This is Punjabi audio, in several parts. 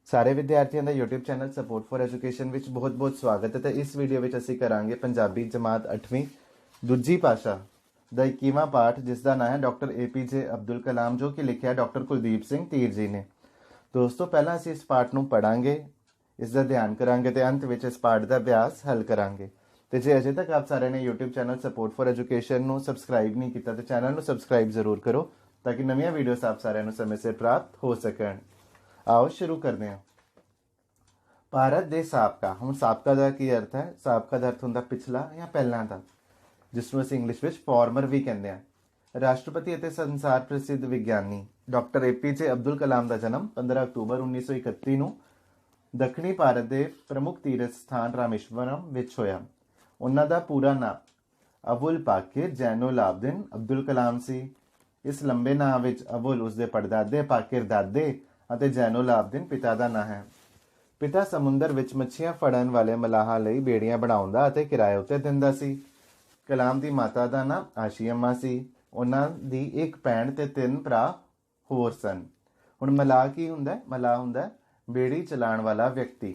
ਸਾਰੇ ਵਿਦਿਆਰਥੀਆਂ ਦਾ YouTube channel support for education ਵਿੱਚ ਬਹੁਤ-ਬਹੁਤ ਸਵਾਗਤ ਹੈ। ਤੇ ਇਸ ਵੀਡੀਓ ਵਿੱਚ ਅਸੀਂ ਕਰਾਂਗੇ ਪੰਜਾਬੀ ਜਮਾਤ 8ਵੀਂ ਦੂਜੀ ਭਾਸ਼ਾ ਦਾ 21ਵਾਂ ਪਾਠ, ਜਿਸ ਦਾ ਨਾਮ ਹੈ ਡਾਕਟਰ APJ ਅਬਦੁਲ ਕਲਾਮ, ਜੋ ਕਿ ਲਿਖਿਆ ਡਾਕਟਰ ਕੁਲਦੀਪ ਸਿੰਘ ਧੀਰ ਜੀ ਨੇ। ਦੋਸਤੋ, ਪਹਿਲਾਂ ਅਸੀਂ ਇਸ ਪਾਠ ਨੂੰ ਪੜਾਂਗੇ, ਇਸ ਦਾ ਧਿਆਨ ਕਰਾਂਗੇ ਤੇ ਅੰਤ ਵਿੱਚ ਇਸ ਪਾਠ ਦਾ ਅਭਿਆਸ ਹੱਲ ਕਰਾਂਗੇ। ਤੇ ਜੇ ਅਜੇ ਤੱਕ ਆਪ ਸਾਰਿਆਂ ਨੇ YouTube channel support for education ਨੂੰ ਸਬਸਕ੍ਰਾਈਬ ਨਹੀਂ ਕੀਤਾ ਤੇ ਚੈਨਲ ਨੂੰ ਸਬਸਕ੍ਰਾਈਬ ਜ਼ਰੂਰ ਕਰੋ ਤਾਂ ਕਿ ਨਵੀਆਂ ਵੀਡੀਓਜ਼ ਆਪ ਸਾਰਿਆਂ ਨੂੰ ਸਮੇਂ ਸਿਰ ਪ੍ਰਾਪਤ ਹੋ ਸਕਣ। आओ शुरू करते हैं। ਭਾਰਤ ਦੇ ਸਾਬਕਾ। ਹੁਣ ਸਾਬਕਾ ਦਾ ਕੀ ਅਰਥ ਹੈ? ਸਾਬਕਾ ਦਾ ਅਰਥ ਹੁੰਦਾ ਪਿਛਲਾ ਜਾਂ ਪਹਿਲਾਂ ਦਾ, ਜਿਸ ਨੂੰ ਅਸੀਂ ਇੰਗਲਿਸ਼ ਵਿੱਚ ਫਾਰਮਰ ਵੀ ਕਹਿੰਦੇ ਹਾਂ। ਰਾਸ਼ਟਰਪਤੀ ਅਤੇ ਸੰਸਾਰ ਪ੍ਰਸਿੱਧ ਵਿਗਿਆਨੀ ਡਾਕਟਰ APJ ਅਬਦੁਲ ਕਲਾਮ ਦਾ ਜਨਮ 15 ਅਕਤੂਬਰ 1931 ਨੂੰ ਦੱਖਣੀ ਭਾਰਤ ਦੇ ਪ੍ਰਮੁੱਖ ਤੀਰਥ ਸਥਾਨ ਰਾਮੇਸ਼ਵਰਮ ਵਿੱਚ ਹੋਇਆ। ਉਹਨਾਂ ਦਾ ਪੂਰਾ ਨਾਮ ਅਬੁਲ ਪਾਕਿਰ ਜੈਨੁਲ ਆਬਦਿਨ ਅਬਦੁਲ ਕਲਾਮ ਸੀ। ਇਸ ਲੰਬੇ ਨਾਮ ਵਿੱਚ ਅਬੁਲ ਉਸਦੇ ਪੜਦਾਦੇ, ਪਾਕਿਰ ਦਾਦੇ ਅਤੇ ਜੈਨੁਲ ਆਬਦਿਨ ਪਿਤਾ ਦਾ ਨਾਂ ਹੈ। ਪਿਤਾ ਸਮੁੰਦਰ ਵਿੱਚ ਮੱਛੀਆਂ ਫੜਨ ਵਾਲੇ ਮਲਾਹਾਂ ਲਈ ਬੇੜੀਆਂ ਬਣਾਉਂਦਾ ਅਤੇ ਕਿਰਾਏ ਉੱਤੇ ਦਿੰਦਾ ਸੀ। ਕਲਾਮ ਦੀ ਮਾਤਾ ਦਾ ਨਾਮ ਆਸ਼ੀ ਅੰਮਾ ਸੀ। ਉਹਨਾਂ ਦੀ ਇੱਕ ਭੈਣ ਤੇ 3 ਭਰਾ ਹੋਰ ਸਨ। ਹੁਣ ਮਲਾਹ ਕੀ ਹੁੰਦਾ? ਮਲਾਹ ਹੁੰਦਾ ਬੇੜੀ ਚਲਾਉਣ ਵਾਲਾ ਵਿਅਕਤੀ।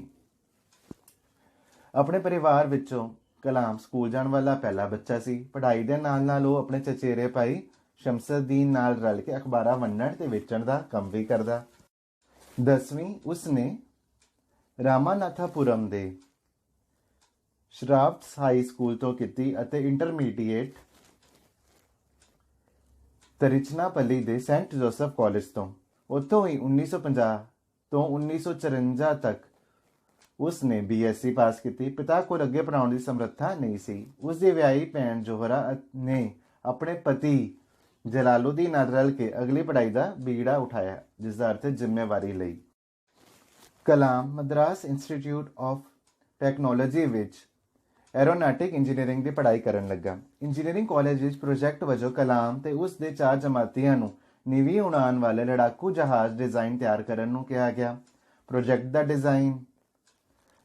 ਆਪਣੇ ਪਰਿਵਾਰ ਵਿੱਚੋਂ ਕਲਾਮ ਸਕੂਲ ਜਾਣ ਵਾਲਾ ਪਹਿਲਾ ਬੱਚਾ ਸੀ। ਪੜ੍ਹਾਈ ਦੇ ਨਾਲ ਨਾਲ ਉਹ ਆਪਣੇ ਚਚੇਰੇ ਭਾਈ ਸ਼ਮਸੁਦੀਨ ਨਾਲ ਰਲ ਕੇ ਅਖਬਾਰਾਂ ਵੰਡਣ ਤੇ ਵੇਚਣ ਦਾ ਕੰਮ ਵੀ ਕਰਦਾ। 10ਵੀਂ ਉਸਨੇ ਰਾਮਾਨਾਥਾਪੁਰਮ ਦੇ ਸ਼ਰਾਫਟਸ ਹਾਈ ਸਕੂਲ ਤੋਂ ਕੀਤੀ ਅਤੇ ਇੰਟਰਮੀਡੀਏਟ ਤਰਿਚਨਾਪੱਲੀ ਦੇ ਸੈਂਟ ਜੋਸਫ ਕਾਲਜ ਤੋਂ। ਉੱਥੋਂ ਹੀ 1950 ਤੋਂ 1954 ਤੱਕ ਉਸਨੇ BSc ਪਾਸ ਕੀਤੀ। ਪਿਤਾ ਕੋਲ ਅੱਗੇ ਪੜ੍ਹਾਉਣ ਦੀ ਸਮਰੱਥਾ ਨਹੀਂ ਸੀ। ਉਸਦੀ ਵਿਆਹੀ ਭੈਣ ਜੋਹਰਾ ਨੇ ਆਪਣੇ ਪਤੀ ਜਲਾਲੁਦੀਨ ਨਾਲ ਰਲ ਕੇ ਅਗਲੀ ਪੜ੍ਹਾਈ ਦਾ ਬੀੜਾ ਉਠਾਇਆ, ਜਿਸ ਦਾ ਅਰਥ ਹੈ ਜ਼ਿੰਮੇਵਾਰੀ ਲਈ। ਕਲਾਮ ਮਦਰਾਸ ਇੰਸਟੀਚਿਊਟ ਆਫ ਟੈਕਨੋਲੋਜੀ ਵਿੱਚ ਐਰੋਨੌਟਿਕ ਇੰਜੀਨੀਅਰਿੰਗ ਦੀ ਪੜ੍ਹਾਈ ਕਰਨ ਲੱਗਾ। ਇੰਜੀਨੀਅਰਿੰਗ ਕਾਲਜ ਵਿੱਚ ਪ੍ਰੋਜੈਕਟ ਵਜੋਂ ਕਲਾਮ ਤੇ ਉਸ ਦੇ 4 ਜਮਾਤੀਆਂ ਨੂੰ ਨੀਵੀਂ ਉਡਾਨ ਵਾਲੇ ਲੜਾਕੂ ਜਹਾਜ਼ ਡਿਜ਼ਾਈਨ ਤਿਆਰ ਕਰਨ ਨੂੰ ਕਿਹਾ ਗਿਆ। ਪ੍ਰੋਜੈਕਟ ਦਾ ਡਿਜ਼ਾਈਨ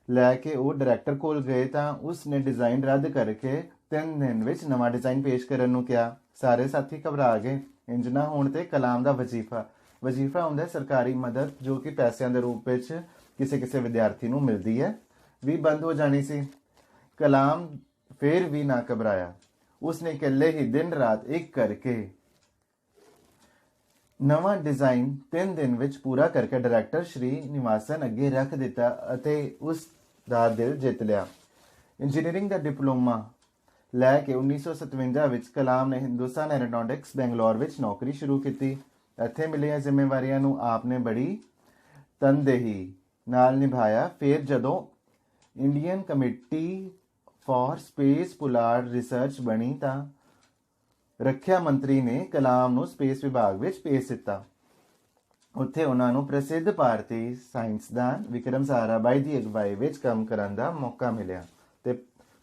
ਲੈ ਕੇ ਉਹ ਡਾਇਰੈਕਟਰ ਕੋਲ ਗਏ ਤਾਂ ਉਸ ਨੇ ਡਿਜ਼ਾਈਨ ਰੱਦ ਕਰਕੇ 3 ਦਿਨ ਵਿੱਚ ਨਵਾਂ ਡਿਜ਼ਾਈਨ ਪੇਸ਼ ਕਰਨ ਨੂੰ ਕਿਹਾ। ਸਾਰੇ ਸਾਥੀ ਘਬਰਾ ਗਏ। ਇੰਜ ਨਾ ਹੋਣ ਤੇ ਕਲਾਮ ਦਾ ਵਜ਼ੀਫਾ ਹੁੰਦਾ ਸਰਕਾਰੀ ਮਦਦ, ਜੋ ਕਿ ਪੈਸਿਆਂ ਦੇ ਰੂਪ ਵਿੱਚ ਕਿਸੇ ਵਿਦਿਆਰਥੀ ਨੂੰ ਮਿਲਦੀ ਹੈ, ਵੀ ਬੰਦ ਹੋ ਜਾਣੀ ਸੀ। ਕਲਾਮ ਫਿਰ ਵੀ ਨਾ ਘਬਰਾਇਆ। ਉਸਨੇ ਇਕੱਲੇ ਹੀ ਦਿਨ ਰਾਤ ਇੱਕ ਕਰਕੇ ਨਵਾਂ ਡਿਜ਼ਾਈਨ 3 ਦਿਨ ਵਿੱਚ ਪੂਰਾ ਕਰਕੇ ਡਾਇਰੈਕਟਰ ਸ਼੍ਰੀ ਨਿਵਾਸਨ ਅੱਗੇ ਰੱਖ ਦਿੱਤਾ ਅਤੇ ਉਸ ਦਾ ਦਿਲ ਜਿੱਤ ਲਿਆ। ਇੰਜੀਨੀਅਰਿੰਗ ਦਾ ਡਿਪਲੋਮਾ ਲੈ ਕੇ 1957 ਵਿੱਚ ਕਲਾਮ ਨੇ ਹਿੰਦੁਸਤਾਨ ਐਰੋਨੌਟਿਕਸ ਬੈਂਗਲੌਰ ਵਿੱਚ ਨੌਕਰੀ ਸ਼ੁਰੂ ਕੀਤੀ। ਇੱਥੇ ਮਿਲੀਆਂ ਜ਼ਿੰਮੇਵਾਰੀਆਂ ਨੂੰ ਆਪ ਨੇ ਬੜੀ ਤਨਦੇਹੀ ਨਾਲ ਨਿਭਾਇਆ। ਫਿਰ ਜਦੋਂ ਇੰਡੀਅਨ ਕਮੇਟੀ ਫਾਰ ਸਪੇਸ ਪੁਲਾਰ ਰਿਸਰਚ ਬਣੀ ਤਾਂ ਰੱਖਿਆ ਮੰਤਰੀ ਨੇ ਕਲਾਮ ਨੂੰ ਸਪੇਸ ਵਿਭਾਗ ਵਿੱਚ ਭੇਜ ਦਿੱਤਾ। ਉੱਥੇ ਉਹਨਾਂ ਨੂੰ ਪ੍ਰਸਿੱਧ ਭਾਰਤੀ ਸਾਇੰਸਦਾਨ ਵਿਕਰਮ ਸਾਰਾਭਾਈ ਦੀ ਅਗਵਾਈ ਵਿੱਚ ਕੰਮ ਕਰਨ ਦਾ ਮੌਕਾ ਮਿਲਿਆ ਤੇ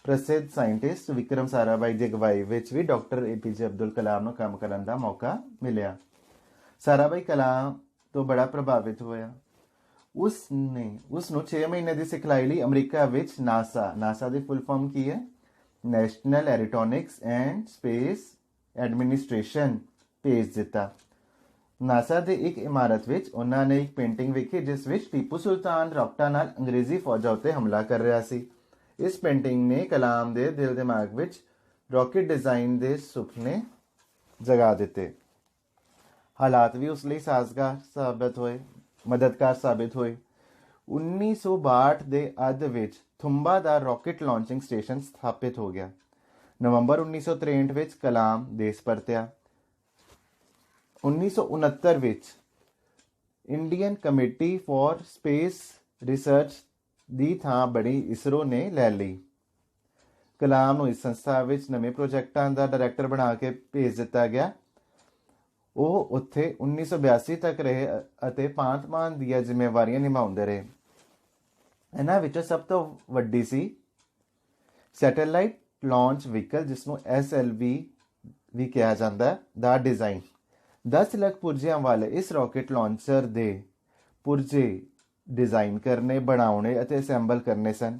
ਪ੍ਰਸਿੱਧ ਸਾਇੰਟਿਸਟ ਵਿਕਰਮ ਸਾਰਾਭਾਈ ਦੀ ਅਗਵਾਈ ਵਿੱਚ ਵੀ ਡਾਕਟਰ APJ ਅਬਦੁਲ ਕਲਾਮ ਨੂੰ ਕੰਮ ਕਰਨ ਦਾ ਮੌਕਾ ਮਿਲਿਆ। ਸਾਰਾਭਾਈ ਕਲਾਮ ਤੋਂ ਬੜਾ ਪ੍ਰਭਾਵਿਤ ਹੋਇਆ। ਉਸ ਨੂੰ 6 ਮਹੀਨੇ ਦੀ ਸਿਖਲਾਈ ਲਈ ਅਮਰੀਕਾ ਵਿੱਚ ਨਾਸਾ ਦੀ ਫੁੱਲ ਫਾਰਮ ਕੀ ਹੈ? National aeronautics and space administration ਭੇਜ ਦਿੱਤਾ। ਨਾਸਾ ਦੇ ਇੱਕ ਇਮਾਰਤ ਵਿੱਚ ਉਹਨਾਂ ਨੇ ਇੱਕ ਪੇਂਟਿੰਗ ਵੇਖੀ, ਜਿਸ ਵਿੱਚ ਟੀਪੂ ਸੁਲਤਾਨ ਰਾਕਟਾਂ ਨਾਲ ਅੰਗਰੇਜ਼ੀ ਫੌਜਾਂ ਉੱਤੇ ਹਮਲਾ ਕਰ ਰਿਹਾ ਸੀ। ਇਸ ਪੇਂਟਿੰਗ ਨੇ ਕਲਾਮ ਦੇ ਦਿਲ ਦਿਮਾਗ ਵਿੱਚ ਰਾਕਟ ਡਿਜ਼ਾਈਨ ਦੇ ਸੁਪਨੇ ਜਗਾ ਦਿੱਤੇ। ਹਾਲਾਤ ਵੀ ਉਸ ਲਈ ਮਦਦਗਾਰ ਸਾਬਿਤ ਹੋਏ। 1962 ਦੇ ਅੱਧ ਵਿੱਚ ਥੁੰਬਾ ਦਾ ਰਾਕਟ ਲਾਂਚਿੰਗ ਸਟੇਸ਼ਨ ਸਥਾਪਿਤ ਹੋ ਗਿਆ। ਨਵੰਬਰ 1963 ਵਿੱਚ ਕਲਾਮ ਦੇਸ਼ ਪਰਤਿਆ। 1969 ਵਿੱਚ Indian committee for space research ਦੀ ਥਾਂ ਬਣੀ ਇਸਰੋ ਨੇ ਲੈ ਲਈ। ਕਲਾਮ ਨੂੰ ਇਸ ਸੰਸਥਾ ਵਿੱਚ ਨਵੇਂ ਪ੍ਰੋਜੈਕਟਾਂ ਦਾ ਡਾਇਰੈਕਟਰ ਬਣਾ ਕੇ ਭੇਜ ਦਿੱਤਾ ਗਿਆ। ਉਹ ਉੱਥੇ 1982 ਤੱਕ ਰਹੇ ਅਤੇ ਭਾਂਤ-ਭਾਂਤ ਦੀਆਂ ਜ਼ਿੰਮੇਵਾਰੀਆਂ ਨਿਭਾਉਂਦੇ ਰਹੇ। ਇਹਨਾਂ ਵਿੱਚੋਂ ਸਭ ਤੋਂ ਵੱਡੀ ਸੀ ਸੈਟੇਲਾਈਟ ਲਾਂਚ ਵਹੀਕਲ, ਜਿਸ ਨੂੰ SLV ਵੀ ਕਿਹਾ ਜਾਂਦਾ ਹੈ, ਦਾ ਡਿਜ਼ਾਈਨ। 10 ਲੱਖ ਪੁਰਜਿਆਂ ਵਾਲੇ ਇਸ ਰਾਕਟ ਲਾਂਚਰ ਦੇ ਪੁਰਜੇ ਡਿਜ਼ਾਈਨ ਕਰਨੇ, ਬਣਾਉਣੇ ਅਤੇ ਅਸੈਂਬਲ ਕਰਨੇ ਸਨ।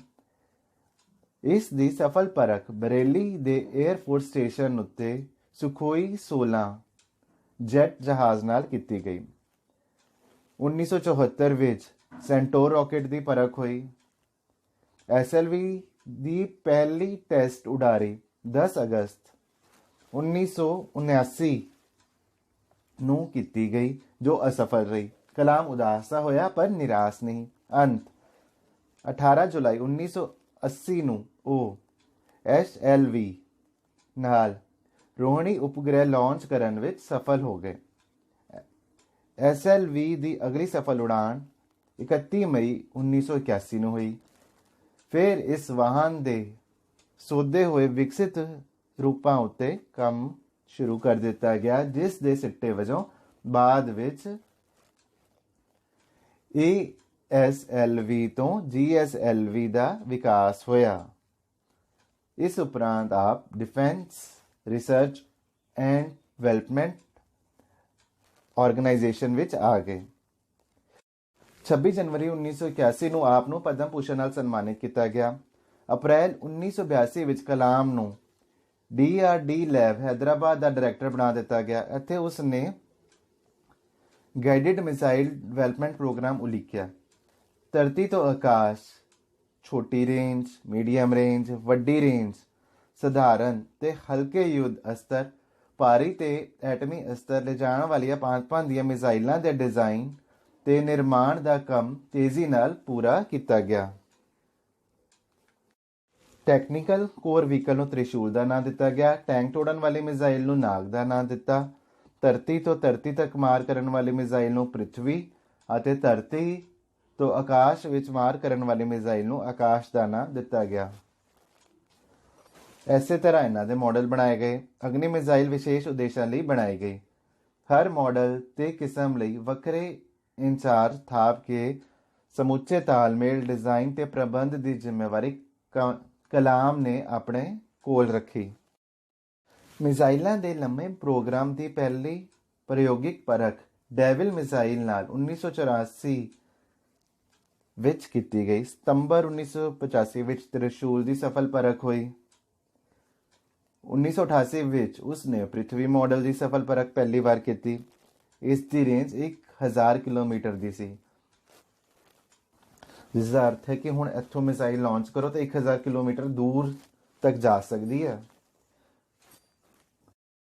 ਇਸ ਦੀ ਸਫਲ ਪਰਖ ਬਰੇਲੀ ਦੇ 에ਅਰਫੋਰਸ ਸਟੇਸ਼ਨ ਉੱਤੇ ਸੁਖੋਈ 16 ਜੈਟ ਜਹਾਜ਼ ਨਾਲ ਕੀਤੀ ਗਈ। 1974 ਵਿੱਚ ਸੈਂਟੋਰ ਰॉकेट ਦੀ ਪਰਖ ਹੋਈ। SLV ਦੀ ਪਹਿਲੀ ਟੈਸਟ ਉਡਾਰੀ 10 ਅਗਸਤ 1979 ਨੂੰ ਕੀਤੀ ਗਈ, ਜੋ ਅਸਫਲ ਰਹੀ। ਕਲਾਮ ਉਦਾਸ ਤਾਂ ਹੋਇਆ ਪਰ ਨਿਰਾਸ਼ ਨਹੀਂ। ਅੰਤ 18 ਜੁਲਾਈ 1980 ਨੂੰ ਉਹ SLV ਨਾਲ ਰੋਹਿਣੀ ਉਪਗ੍ਰਹਿ ਲਾਂਚ ਕਰਨ ਵਿੱਚ ਸਫਲ ਹੋ ਗਏ। SLV ਦੀ ਅਗਲੀ ਸਫਲ ਉਡਾਣ 31 ਮਈ 1981 ਨੂੰ ਹੋਈ। ਫਿਰ ਇਸ ਵਾਹਨ ਦੇ ਸੋਧੇ ਹੋਏ ਵਿਕਸਿਤ ਰੂਪਾਂ ਉੱਤੇ ਕੰਮ ਸ਼ੁਰੂ ਕਰ ਦਿੱਤਾ ਗਿਆ, ਜਿਸ ਦੇ ਸਿੱਟੇ ਵਜੋਂ ਬਾਅਦ ਵਿੱਚ ASLV ਤੋਂ GSLV ਦਾ ਵਿਕਾਸ ਹੋਇਆ। ਇਸ ਉਪਰੰਤ ਆਪ defence research and development organisation ਵਿੱਚ ਆ ਗਏ। 26 ਜਨਵਰੀ 1981 ਨੂੰ ਆਪ ਨੂੰ ਪਦਮ ਭੂਸ਼ਣ ਨਾਲ ਸਨਮਾਨਿਤ ਕੀਤਾ ਗਿਆ। ਅਪ੍ਰੈਲ 1982 ਵਿੱਚ ਕਲਾਮ ਨੂੰ DRD ਲੈਬ ਹੈਦਰਾਬਾਦ ਦਾ ਡਾਇਰੈਕਟਰ ਬਣਾ ਦਿੱਤਾ ਗਿਆ। ਇੱਥੇ ਉਸ ਨੇ ਗਾਈਡਡ ਮਿਸਾਈਲ ਡਿਵੈਲਪਮੈਂਟ ਪ੍ਰੋਗਰਾਮ ਉਲੀਕਿਆ। ਧਰਤੀ ਤੋਂ ਆਕਾਸ਼, ਛੋਟੀ ਰੇਂਜ, ਮੀਡੀਅਮ ਰੇਂਜ, ਵੱਡੀ ਰੇਂਜ, ਸਧਾਰਨ ਤੇ ਹਲਕੇ ਯੁੱਧ ਅਸਤਰ, ਭਾਰੀ ਤੇ ਐਟਮੀ ਅਸਤਰ ਲਿਜਾਣ ਵਾਲੀਆਂ ਭਾਂਤ-ਭਾਂਤ ਦੀਆਂ ਮਿਸਾਈਲਾਂ ਦੇ ਡਿਜ਼ਾਈਨ ਤੇ ਨਿਰਮਾਣ ਦਾ ਕੰਮ ਤੇਜ਼ੀ ਨਾਲ ਪੂਰਾ ਕੀਤਾ ਗਿਆ। ਟੈਕਨੀਕਲ ਕੋਰ ਵਹੀਕਲ ਨੂੰ ਤ੍ਰਿਸ਼ੂਲ ਦਾ ਨਾਂ ਦਿੱਤਾ ਗਿਆ। ਟੈਂਕ ਤੋੜਨ ਵਾਲੀ ਮਿਸਾਈਲ ਨੂੰ ਨਾਗ ਦਾ ਨਾਂ ਦਿੱਤਾ। ਧਰਤੀ ਤੋਂ ਧਰਤੀ ਤੱਕ ਮਾਰ ਕਰਨ ਵਾਲੀ ਮਿਸਾਈਲ ਨੂੰ ਪ੍ਰਿਥਵੀ ਅਤੇ ਧਰਤੀ ਤੋਂ ਆਕਾਸ਼ ਵਿੱਚ ਮਾਰ ਕਰਨ ਵਾਲੀ ਮਿਸਾਈਲ ਨੂੰ ਆਕਾਸ਼ ਦਾ ਨਾਂ ਦਿੱਤਾ ਗਿਆ। ਇਸੇ ਤਰ੍ਹਾਂ ਇਹਨਾਂ ਦੇ ਮਾਡਲ ਬਣਾਏ ਗਏ। ਅਗਨੀ ਮਿਸਾਈਲ ਵਿਸ਼ੇਸ਼ ਉਦੇਸ਼ਾਂ ਲਈ ਬਣਾਈ ਗਈ। ਹਰ ਮਾਡਲ ਤੇ ਕਿਸਮ ਲਈ ਵੱਖਰੇ ਇੰਚਾਰਜ ਥਾਪ ਕੇ ਸਮੁੱਚੇ ਤਾਲਮੇਲ, ਡਿਜ਼ਾਈਨ ਤੇ ਪ੍ਰਬੰਧ ਦੀ ਜ਼ਿੰਮੇਵਾਰੀ ਕਲਾਮ ਨੇ ਆਪਣੇ ਕੋਲ ਰੱਖੀ। ਮਿਸਾਈਲਾਂ ਦੇ ਲੰਮੇ ਪ੍ਰੋਗਰਾਮ ਦੀ ਪਹਿਲੀ ਪ੍ਰਯੋਗਿਕ ਪਰਖ ਡੈਵਿਲ ਮਿਸਾਈਲ ਨਾਲ 1984 ਵਿੱਚ ਕੀਤੀ ਗਈ। ਸਤੰਬਰ 1985 ਵਿੱਚ ਤ੍ਰਿਸ਼ੂਲ ਦੀ ਸਫਲ ਪਰਖ ਹੋਈ। 1988 ਵਿੱਚ ਉਸ ਨੇ ਪ੍ਰਿਥਵੀ ਮਾਡਲ ਦੀ ਸਫਲ ਪਰਖ ਪਹਿਲੀ ਵਾਰ ਕੀਤੀ। ਇਸ ਦੀ ਰੇਂਜ 1000 ਕਿਲੋਮੀਟਰ ਦੀ ਸੀ, ਜਿਸ ਦਾ ਅਰਥ ਹੈ ਕਿ ਹੁਣ ਇੱਥੋਂ ਮਿਸਾਈਲ ਲਾਂਚ ਕਰੋ ਤਾਂ 1000 ਕਿਲੋਮੀਟਰ ਦੂਰ ਤੱਕ ਜਾ ਸਕਦੀ ਹੈ।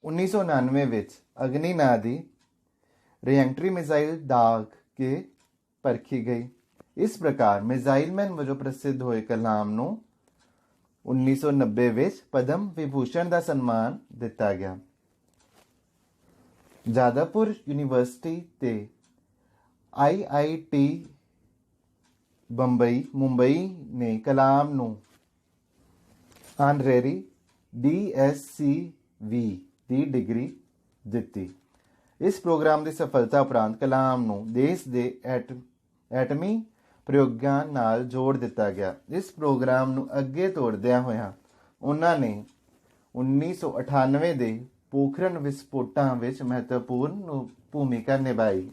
1999 ਵਿੱਚ ਅਗਨੀ ਨਾਂ ਦੀ ਰੀਐਂਟਰੀ ਮਿਸਾਈਲ ਦਾਗ ਕੇ ਪਰਖੀ ਗਈ। ਇਸ ਪ੍ਰਕਾਰ ਮਿਸਾਈਲਮੈਨ ਵਜੋਂ ਪ੍ਰਸਿੱਧ ਹੋਏ ਕਲਾਮ ਨੂੰ 1990 ਵਿੱਚ ਪਦਮ ਵਿਭੂਸ਼ਣ ਦਾ ਸਨਮਾਨ ਦਿੱਤਾ ਗਿਆ। ਜਾਦਵਪੁਰ ਯੂਨੀਵਰਸਿਟੀ ਤੇ IIT ਮੁੰਬਈ ਨੇ ਕਲਾਮ ਨੂੰ ਆਨਰੇਰੀ DSCV ਦੀ ਡਿਗਰੀ ਦਿੱਤੀ। ਇਸ ਪ੍ਰੋਗਰਾਮ ਦੀ ਸਫਲਤਾ ਉਪਰੰਤ ਕਲਾਮ ਨੂੰ ਦੇਸ਼ ਦੇ ਐਟਮੀ ਪ੍ਰਯੋਗਾਂ ਨਾਲ ਜੋੜ ਦਿੱਤਾ ਗਿਆ। ਇਸ ਪ੍ਰੋਗਰਾਮ ਨੂੰ ਅੱਗੇ ਤੋਰਦਿਆਂ ਹੋਇਆਂ ਉਹਨਾਂ ਨੇ 1998 ਦੇ ਪੋਖਰਨ ਵਿਸਫੋਟਾਂ ਵਿੱਚ ਮਹੱਤਵਪੂਰਨ ਭੂਮਿਕਾ ਨਿਭਾਈ।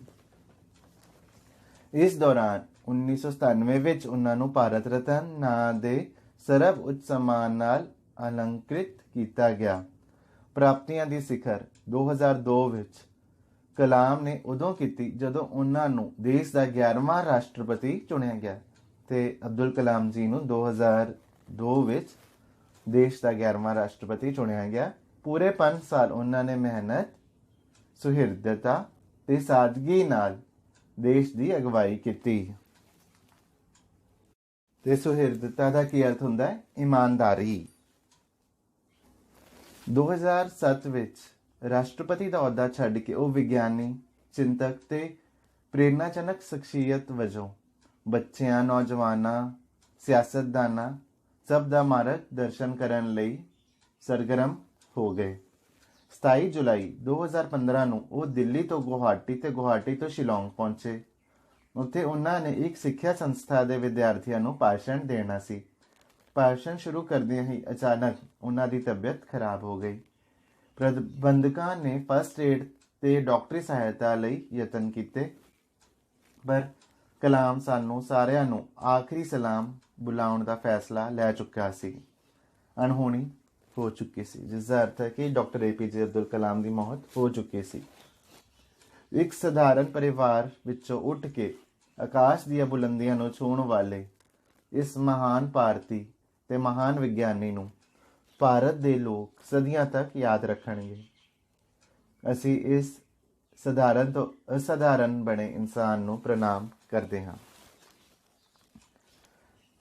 ਇਸ ਦੌਰਾਨ 1997 ਵਿੱਚ ਉਹਨਾਂ ਨੂੰ ਭਾਰਤ ਰਤਨ ਨਾਂ ਦੇ ਸਰਵ ਉੱਚ ਸਨਮਾਨ ਨਾਲ ਅਲੰਕ੍ਰਿਤ ਕੀਤਾ ਗਿਆ। ਪ੍ਰਾਪਤੀਆਂ ਦੀ ਸਿਖਰ 2002 ਵਿੱਚ ਕਲਾਮ ਨੇ ਉਦੋਂ ਕੀਤੀ ਜਦੋਂ ਉਹਨਾਂ ਨੂੰ ਦੇਸ਼ ਦਾ 11ਵਾਂ ਰਾਸ਼ਟਰਪਤੀ ਚੁਣਿਆ ਗਿਆ ਤੇ ਅਬਦੁਲ ਕਲਾਮ ਜੀ ਨੂੰ 2002 ਵਿੱਚ ਦੇਸ਼ ਦਾ 11ਵਾਂ ਰਾਸ਼ਟਰਪਤੀ ਚੁਣਿਆ ਗਿਆ। ਪੂਰੇ 5 ਸਾਲ ਉਹਨਾਂ ਨੇ ਮਿਹਨਤ, ਸੁਹਿਰਦਤਾ ਤੇ ਸਾਦਗੀ ਨਾਲ ਦੇਸ਼ ਦੀ ਅਗਵਾਈ ਕੀਤੀ। ਤੇ ਸੁਹਿਰਦਤਾ ਦਾ ਕੀ ਅਰਥ ਹੁੰਦਾ ਹੈ? ਇਮਾਨਦਾਰੀ। 2007 ਵਿੱਚ ਰਾਸ਼ਟਰਪਤੀ ਦਾ ਅਹੁਦਾ ਛੱਡ ਕੇ ਉਹ ਵਿਗਿਆਨੀ, ਚਿੰਤਕ ਤੇ ਪ੍ਰੇਰਨਾਜਨਕ ਸ਼ਖਸੀਅਤ ਵਜੋਂ ਬੱਚਿਆਂ, ਨੌਜਵਾਨਾਂ, ਸਿਆਸਤਦਾਨਾਂ ਸਭ ਦਾ ਮਾਰਗ ਦਰਸ਼ਨ ਕਰਨ ਲਈ ਸਰਗਰਮ ਹੋ ਗਏ। 27 ਜੁਲਾਈ 2015 ਨੂੰ ਉਹ ਦਿੱਲੀ ਤੋਂ ਗੁਹਾਟੀ ਤੇ ਗੁਹਾਟੀ ਤੋਂ ਸ਼ਿਲੌਂਗ ਪਹੁੰਚੇ। ਉੱਥੇ ਉਹਨਾਂ ਨੇ ਇੱਕ ਸਿੱਖਿਆ ਸੰਸਥਾ ਦੇ ਵਿਦਿਆਰਥੀਆਂ ਨੂੰ ਭਾਸ਼ਣ ਦੇਣਾ ਸੀ। ਭਾਸ਼ਣ ਸ਼ੁਰੂ ਕਰਦਿਆਂ ਹੀ ਅਚਾਨਕ ਉਹਨਾਂ ਦੀ ਤਬੀਅਤ ਖਰਾਬ ਹੋ ਗਈ। ਪ੍ਰਬੰਧਕਾਂ ਨੇ ਫਸਟ ਏਡ ਤੇ ਡਾਕਟਰੀ ਸਹਾਇਤਾ ਲਈ ਯਤਨ ਕੀਤੇ, ਪਰ ਕਲਾਮ ਸਾਨੂੰ ਸਾਰਿਆਂ ਨੂੰ ਆਖਰੀ ਸਲਾਮ ਬੁਲਾਉਣ ਦਾ ਫੈਸਲਾ ਲੈ ਚੁੱਕਾ ਸੀ। ਅਣਹੋਣੀ ਹੋ ਚੁੱਕੀ ਸੀ, ਜਿਸ ਦਾ ਅਰਥ ਹੈ ਕਿ ਡਾਕਟਰ APJ ਅਬਦੁਲ ਕਲਾਮ ਦੀ ਮੌਤ ਹੋ ਚੁੱਕੀ ਸੀ। ਇੱਕ ਸਧਾਰਨ ਪਰਿਵਾਰ ਵਿੱਚੋਂ ਉੱਠ ਕੇ ਆਕਾਸ਼ ਦੀਆਂ ਬੁਲੰਦੀਆਂ ਨੂੰ ਛੂਹਣ ਵਾਲੇ ਇਸ ਮਹਾਨ ਭਾਰਤੀ ਤੇ ਮਹਾਨ ਵਿਗਿਆਨੀ ਨੂੰ ਭਾਰਤ ਦੇ ਲੋਕ ਸਦੀਆਂ ਤੱਕ ਯਾਦ ਰੱਖਣਗੇ। ਅਸੀਂ ਇਸ ਸਧਾਰਨ ਤੋਂ ਅਸਾਧਾਰਨ ਬਣੇ ਇਨਸਾਨ ਨੂੰ ਪ੍ਰਣਾਮ ਕਰਦੇ ਹਾਂ।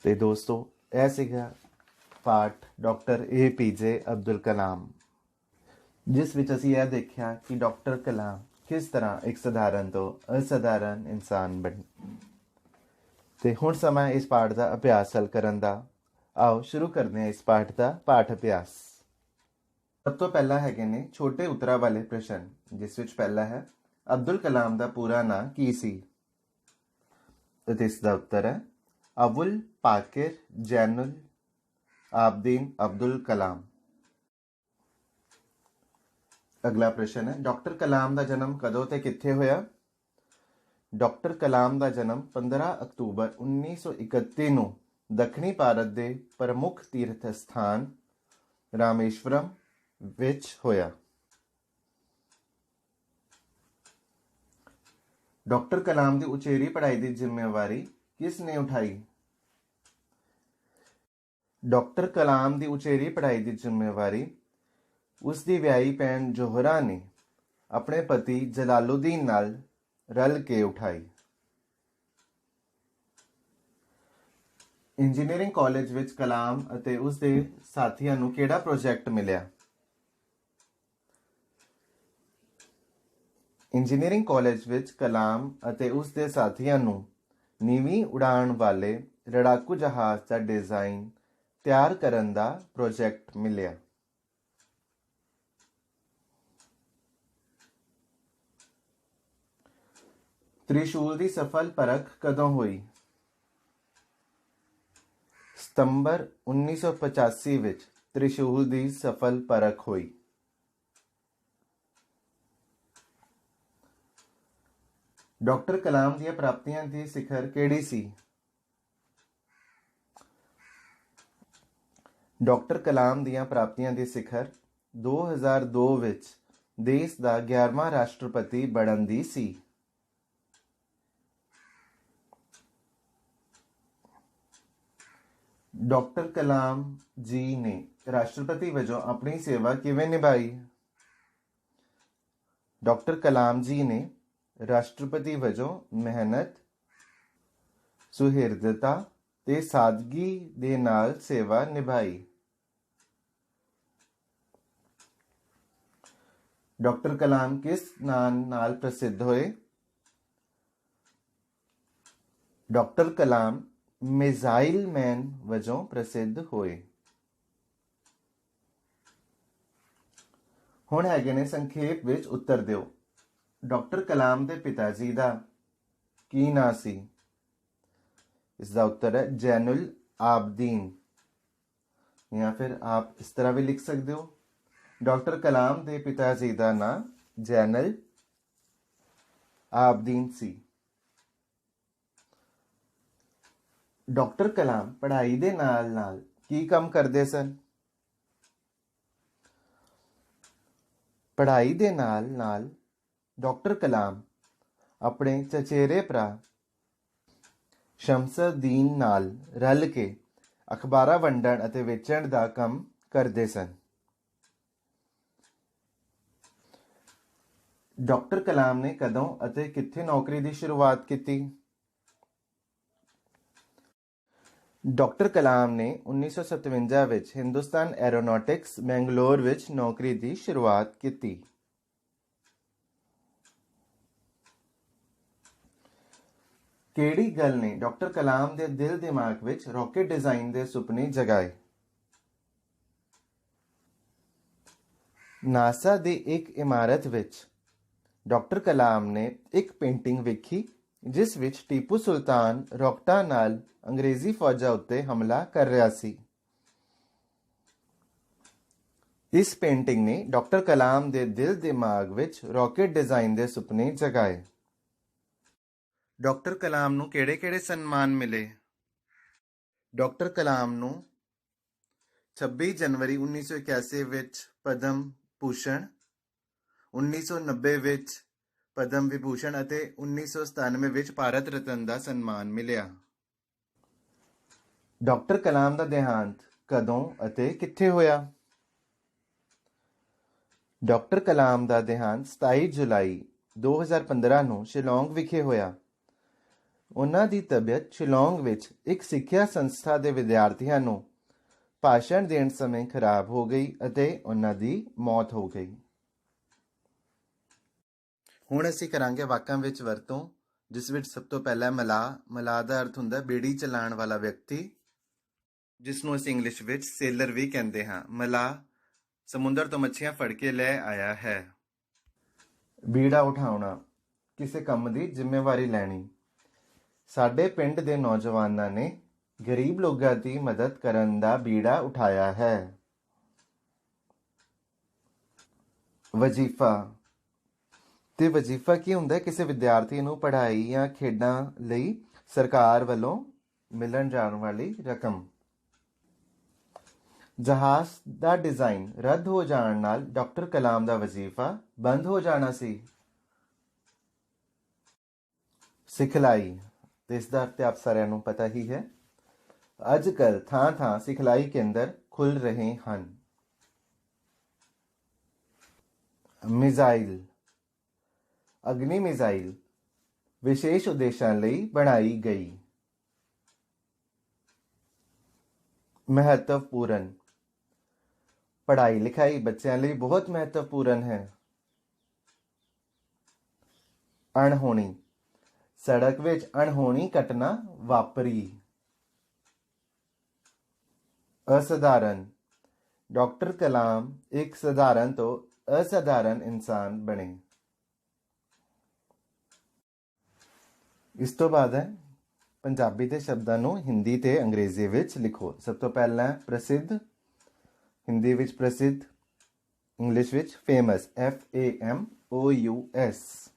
ਤੇ ਦੋਸਤੋ, ਇਹ ਸੀਗਾ ਪਾਠ ਡਾਕਟਰ APJ ਅਬਦੁਲ ਕਲਾਮ, ਜਿਸ ਵਿੱਚ ਅਸੀਂ ਇਹ ਦੇਖਿਆ ਕਿ ਡਾਕਟਰ ਕਲਾਮ ਕਿਸ ਤਰ੍ਹਾਂ ਇੱਕ ਸਧਾਰਨ ਤੋਂ ਅਸਾਧਾਰਨ ਇਨਸਾਨ ਬਣੇ। ਤੇ ਹੁਣ ਸਮਾਂ ਇਸ ਪਾਠ ਦਾ ਅਭਿਆਸ ਹੱਲ ਕਰਨ ਦਾ। ਆਓ ਸ਼ੁਰੂ ਕਰਦੇ ਹਾਂ ਇਸ ਪਾਠ ਦਾ ਪਾਠ ਅਭਿਆਸ। ਸਭ ਤੋਂ ਪਹਿਲਾਂ ਹੈਗੇ ਨੇ ਛੋਟੇ ਉੱਤਰਾਂ ਵਾਲੇ ਪ੍ਰਸ਼ਨ, ਜਿਸ ਵਿੱਚ ਪਹਿਲਾ ਹੈ ਅਬਦੁਲ ਕਲਾਮ ਦਾ ਪੂਰਾ ਨਾਂ ਕੀ ਸੀ? ਤੇ ਇਸ ਦਾ ਉੱਤਰ ਹੈ ਅਬੁਲ ਪਾਕਿਰ ਜੈਨੁਲ ਆਬਦੀਨ ਅਬਦੁਲ ਕਲਾਮ। ਅਗਲਾ ਪ੍ਰਸ਼ਨ ਹੈ ਡਾਕਟਰ ਕਲਾਮ ਦਾ ਜਨਮ ਕਦੋਂ ਤੇ ਕਿੱਥੇ ਹੋਇਆ? ਡਾਕਟਰ ਕਲਾਮ ਦਾ ਜਨਮ 15 ਅਕਤੂਬਰ 1931 ਨੂੰ ਦੱਖਣੀ ਭਾਰਤ ਦੇ ਪ੍ਰਮੁੱਖ ਤੀਰਥ ਸਥਾਨ ਰਾਮੇਸ਼ਵਰਮ ਵਿੱਚ ਹੋਇਆ। ਡਾਕਟਰ ਕਲਾਮ ਦੀ ਉਚੇਰੀ ਪੜ੍ਹਾਈ ਦੀ ਜ਼ਿੰਮੇਵਾਰੀ ਕਿਸ ਨੇ ਉਠਾਈ? ਡਾਕਟਰ ਕਲਾਮ ਦੀ ਉਚੇਰੀ ਪੜ੍ਹਾਈ ਦੀ ਜ਼ਿੰਮੇਵਾਰੀ ਉਸ ਦੀ ਵਿਆਹੀ ਭੈਣ ਜੋਹਰਾ ਨੇ ਆਪਣੇ ਪਤੀ ਜਲਾਲੁਦੀਨ ਨਾਲ ਰਲ ਕੇ ਉਠਾਈ। ਇੰਜੀਨੀਅਰਿੰਗ ਕਾਲਜ ਵਿੱਚ ਕਲਾਮ ਅਤੇ ਉਸ ਦੇ ਸਾਥੀਆਂ ਨੂੰ ਕਿਹੜਾ ਪ੍ਰੋਜੈਕਟ ਮਿਲਿਆ? ਇੰਜੀਨੀਅਰਿੰਗ ਕਾਲਜ ਵਿੱਚ ਕਲਾਮ ਅਤੇ ਉਸ ਦੇ ਸਾਥੀਆਂ ਨੂੰ ਨੀਵੀਂ ਉਡਾਣ ਵਾਲੇ ਲੜਾਕੂ ਜਹਾਜ਼ ਦਾ ਡਿਜ਼ਾਈਨ ਤਿਆਰ ਕਰਨ ਦਾ ਪ੍ਰੋਜੈਕਟ ਮਿਲਿਆ। ਤ੍ਰਿਸ਼ੂਲ ਦੀ ਸਫਲ ਪਰਖ ਕਦੋਂ ਹੋਈ? ਸਤੰਬਰ 1985 ਵਿੱਚ ਤ੍ਰਿਸ਼ੂਲ ਦੀ ਸਫਲ ਪਰਖ ਹੋਈ। ਡਾਕਟਰ ਕਲਾਮ ਦੀਆਂ ਪ੍ਰਾਪਤੀਆਂ ਦੀ ਸਿਖਰ ਕਿਹੜੀ ਸੀ? ਡਾਕਟਰ ਕਲਾਮ ਦੀਆਂ ਪ੍ਰਾਪਤੀਆਂ ਦੀ ਸਿਖਰ 2002 ਵਿੱਚ ਦੇਸ਼ ਦਾ 11ਵਾਂ ਰਾਸ਼ਟਰਪਤੀ ਬਣਨ ਦੀ ਸੀ। ਡਾਕਟਰ ਕਲਾਮ ਜੀ ਨੇ ਰਾਸ਼ਟਰਪਤੀ ਵਜੋਂ ਆਪਣੀ ਸੇਵਾ ਕਿਵੇਂ ਨਿਭਾਈ? ਡਾਕਟਰ ਕਲਾਮ ਜੀ ਨੇ ਰਾਸ਼ਟਰਪਤੀ ਵਜੋਂ ਮਿਹਨਤ, ਸੁਹਿਰਦਤਾ ਤੇ ਸਾਦਗੀ ਦੇ ਨਾਲ ਸੇਵਾ ਨਿਭਾਈ। ਡਾਕਟਰ ਕਲਾਮ ਕਿਸ ਨਾਂ ਨਾਲ ਪ੍ਰਸਿੱਧ ਹੋਏ? ਡਾਕਟਰ ਕਲਾਮ ਮਿਜ਼ਾਈਲ ਮੈਨ ਵਜੋਂ ਪ੍ਰਸਿੱਧ ਹੋਏ। ਹੁਣ ਹੈਗੇ ਨੇ ਸੰਖੇਪ ਵਿੱਚ ਉੱਤਰ ਦਿਓ। ਡਾਕਟਰ ਕਲਾਮ ਦੇ ਪਿਤਾ ਜੀ ਦਾ ਕੀ ਨਾਂ ਸੀ? ਇਸ ਦਾ ਉੱਤਰ ਹੈ ਜੈਨੁਲ ਆਬਦੀਨ, ਜਾਂ ਫਿਰ ਆਪ ਇਸ ਤਰ੍ਹਾਂ ਵੀ ਲਿਖ ਸਕਦੇ ਹੋ, ਡਾਕਟਰ ਕਲਾਮ ਦੇ ਪਿਤਾ ਜੀ ਦਾ ਨਾਂ ਜੈਨੁਲ ਆਬਦੀਨ ਸੀ। ਡਾਕਟਰ ਕਲਾਮ ਪੜ੍ਹਾਈ ਦੇ ਨਾਲ ਨਾਲ ਕੀ ਕੰਮ ਕਰਦੇ ਸਨ? ਪੜ੍ਹਾਈ ਦੇ ਨਾਲ ਨਾਲ ਡਾਕਟਰ ਕਲਾਮ ਆਪਣੇ ਚਚੇਰੇ ਭਰਾ ਸ਼ਮਸਦੀਨ ਨਾਲ ਰਲ ਕੇ ਅਖਬਾਰਾਂ ਵੰਡਣ ਅਤੇ ਵੇਚਣ ਦਾ ਕੰਮ ਕਰਦੇ ਸਨ। ਡਾਕਟਰ ਕਲਾਮ ਨੇ ਕਦੋਂ ਅਤੇ ਕਿੱਥੇ ਨੌਕਰੀ ਦੀ ਸ਼ੁਰੂਆਤ ਕੀਤੀ? ਡਾਕਟਰ ਕਲਾਮ ਨੇ 1957 ਵਿੱਚ ਹਿੰਦੁਸਤਾਨ ਐਰੋਨੌਟਿਕਸ ਬੈਂਗਲੌਰ ਵਿੱਚ ਨੌਕਰੀ ਦੀ ਸ਼ੁਰੂਆਤ ਕੀਤੀ। ਕਿਹੜੀ ਗੱਲ ਨੇ ਡਾਕਟਰ ਕਲਾਮ ਦੇ ਦਿਲ ਦਿਮਾਗ ਵਿੱਚ ਰਾਕੇਟ ਡਿਜ਼ਾਈਨ ਦੇ ਸੁਪਨੇ ਜਗਾਏ? ਨਾਸਾ ਦੀ ਇੱਕ ਇਮਾਰਤ ਵਿੱਚ ਡਾਕਟਰ ਕਲਾਮ ਨੇ ਇੱਕ ਪੇਂਟਿੰਗ ਵੇਖੀ ਜਿਸ ਵਿੱਚ ਟੀਪੂ ਸੁਲਤਾਨ ਰਾਕਟਾਂ ਨਾਲ ਅੰਗਰੇਜ਼ੀ ਫੌਜਾਂ ਉੱਤੇ ਹਮਲਾ ਕਰ ਰਿਹਾ ਸੀ। ਇਸ ਪੇਂਟਿੰਗ ਨੇ ਡਾਕਟਰ ਕਲਾਮ ਦੇ ਦਿਲ ਦਿਮਾਗ ਵਿੱਚ ਰਾਕੇਟ ਡਿਜ਼ਾਈਨ ਦੇ ਸੁਪਨੇ ਜਗਾਏ। ਡਾਕਟਰ ਕਲਾਮ ਨੂੰ ਕਿਹੜੇ-ਕਿਹੜੇ ਸਨਮਾਨ ਮਿਲੇ? ਡਾਕਟਰ ਕਲਾਮ ਨੂੰ 26 ਜਨਵਰੀ 1981 ਵਿੱਚ ਪਦਮ ਭੂਸ਼ਣ, 1990 ਵਿੱਚ ਪਦਮ ਵਿਭੂਸ਼ਣ ਅਤੇ 1997 ਵਿੱਚ ਭਾਰਤ ਰਤਨ ਦਾ ਸਨਮਾਨ ਮਿਲਿਆ। ਡਾਕਟਰ ਕਲਾਮ ਦਾ ਦੇਹਾਂਤ ਕਦੋਂ ਅਤੇ ਕਿੱਥੇ ਹੋਇਆ? ਡਾਕਟਰ ਕਲਾਮ ਦਾ ਦੇਹਾਂਤ 27 ਜੁਲਾਈ 2015 ਨੂੰ ਸ਼ਿਲੌਂਗ ਵਿਖੇ ਹੋਇਆ। ਉਹਨਾਂ ਦੀ ਤਬੀਅਤ ਸ਼ਿਲੌਂਗ ਵਿੱਚ ਇੱਕ ਸਿੱਖਿਆ ਸੰਸਥਾ ਦੇ ਵਿਦਿਆਰਥੀਆਂ ਨੂੰ ਭਾਸ਼ਣ ਦੇਣ ਸਮੇਂ ਖਰਾਬ ਹੋ ਗਈ ਅਤੇ ਉਹਨਾਂ ਦੀ ਮੌਤ ਹੋ ਗਈ। ਹੁਣ ਅਸੀਂ ਕਰਾਂਗੇ ਵਾਕਾਂ ਵਿੱਚ ਵਰਤੋਂ, ਜਿਸ ਵਿੱਚ ਸਭ ਤੋਂ ਪਹਿਲਾਂ ਮਲਾਹ। ਮਲਾਹ ਦਾ ਅਰਥ ਹੁੰਦਾ ਬੇੜੀ ਚਲਾਉਣ ਵਾਲਾ ਵਿਅਕਤੀ, ਜਿਸ ਨੂੰ ਅਸੀਂ ਇੰਗਲਿਸ਼ ਵਿੱਚ ਸੇਲਰ ਵੀ ਕਹਿੰਦੇ ਹਾਂ। ਮਲਾਹ ਸਮੁੰਦਰ ਤੋਂ ਮੱਛੀਆਂ ਫੜ ਕੇ ਲੈ ਆਇਆ ਹੈ। ਬੀੜਾ ਉਠਾਉਣਾ, ਕਿਸੇ ਕੰਮ ਦੀ ਜ਼ਿੰਮੇਵਾਰੀ ਲੈਣੀ। ਸਾਡੇ ਪਿੰਡ ਦੇ ਨੌਜਵਾਨਾਂ ਨੇ ਗਰੀਬ ਲੋਕਾਂ ਦੀ ਮਦਦ ਕਰਨ ਦਾ ਬੀੜਾ ਉਠਾਇਆ ਹੈ। ਵਜ਼ੀਫਾ ਤੇ ਵਜ਼ੀਫਾ ਕੀ ਹੁੰਦਾ? ਕਿਸੇ ਵਿਦਿਆਰਥੀ ਨੂੰ ਪੜ੍ਹਾਈ ਜਾਂ ਖੇਡਾਂ ਲਈ ਸਰਕਾਰ ਵੱਲੋਂ ਮਿਲਣ ਜਾਣ ਵਾਲੀ ਰਕਮ। ਜਹਾਜ਼ ਦਾ ਡਿਜ਼ਾਈਨ ਰੱਦ ਹੋ ਜਾਣ ਨਾਲ ਡਾਕਟਰ ਕਲਾਮ ਦਾ ਵਜ਼ੀਫਾ ਬੰਦ ਹੋ ਜਾਣਾ ਸੀ। ਸਿਖਲਾਈ, ਤੇ ਇਸ ਦਾ ਅਰਥ ਆਪ ਸਾਰਿਆਂ ਨੂੰ ਪਤਾ ਹੀ ਹੈ। ਅੱਜ ਕੱਲ੍ਹ ਥਾਂ ਥਾਂ ਸਿਖਲਾਈ ਕੇਂਦਰ ਖੁੱਲ੍ਹ ਰਹੇ ਹਨ। ਮਿਜ਼ਾਈਲ, ਅਗਨੀ ਮਿਜ਼ਾਈਲ ਵਿਸ਼ੇਸ਼ ਉਦੇਸ਼ਾਂ ਲਈ ਬਣਾਈ ਗਈ। ਮਹੱਤਵਪੂਰਨ, ਪੜ੍ਹਾਈ ਲਿਖਾਈ ਬੱਚਿਆਂ ਲਈ ਬਹੁਤ ਮਹੱਤਵਪੂਰਨ ਹੈ। ਅਣਹੋਣੀ, ਸੜਕ ਵਿੱਚ ਅਣਹੋਣੀ ਘਟਨਾ ਵਾਪਰੀ। ਅਸਧਾਰਨ, ਡਾਕਟਰ ਕਲਾਮ ਇੱਕ ਸਧਾਰਨ ਤੋਂ ਅਸਧਾਰਨ ਇਨਸਾਨ ਬਣੇ। ਇਸ ਤੋਂ ਬਾਅਦ ਹੈ ਪੰਜਾਬੀ ਦੇ ਸ਼ਬਦਾਂ ਨੂੰ ਹਿੰਦੀ ਤੇ ਅੰਗਰੇਜ਼ੀ ਵਿੱਚ ਲਿਖੋ। ਸਭ ਤੋਂ ਪਹਿਲਾਂ ਪ੍ਰਸਿੱਧ, ਹਿੰਦੀ ਵਿੱਚ ਪ੍ਰਸਿੱਧ, ਇੰਗਲਿਸ਼ ਵਿੱਚ ਫੇਮਸ, FAMOUS।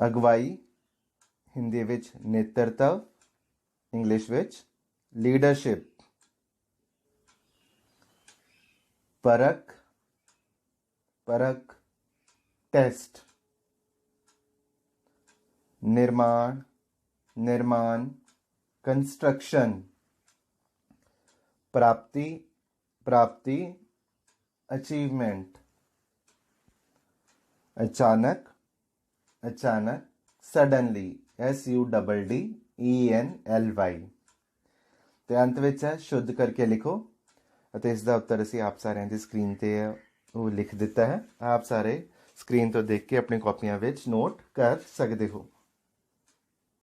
ਅਗਵਾਈ, ਹਿੰਦੀ ਵਿੱਚ ਨੇਤਰਤਵ, ਇੰਗਲਿਸ਼ ਵਿੱਚ ਲੀਡਰਸ਼ਿਪ। ਪਰਖ, ਟੈਸਟ। ਨਿਰਮਾਣ, ਕੰਸਟਰਕਸ਼ਨ। ਪ੍ਰਾਪਤੀ, ਅਚੀਵਮੈਂਟ। ਅਚਾਨਕ, ਸਡਨਲੀ, SUDDENLY। ਤੇ ਅੰਤ ਵਿੱਚ ਹੈ ਸ਼ੁੱਧ ਕਰਕੇ ਲਿਖੋ, ਅਤੇ ਇਸ ਦਾ ਉੱਤਰ ਅਸੀਂ ਆਪ ਸਾਰਿਆਂ ਦੀ ਸਕਰੀਨ ਤੇ ਉਹ ਲਿਖ ਦਿੱਤਾ ਹੈ। ਆਪ ਸਾਰੇ ਸਕਰੀਨ ਤੋਂ ਦੇਖ ਕੇ ਆਪਣੀ ਕਾਪੀਆਂ ਵਿੱਚ ਨੋਟ ਕਰ ਸਕਦੇ ਹੋ।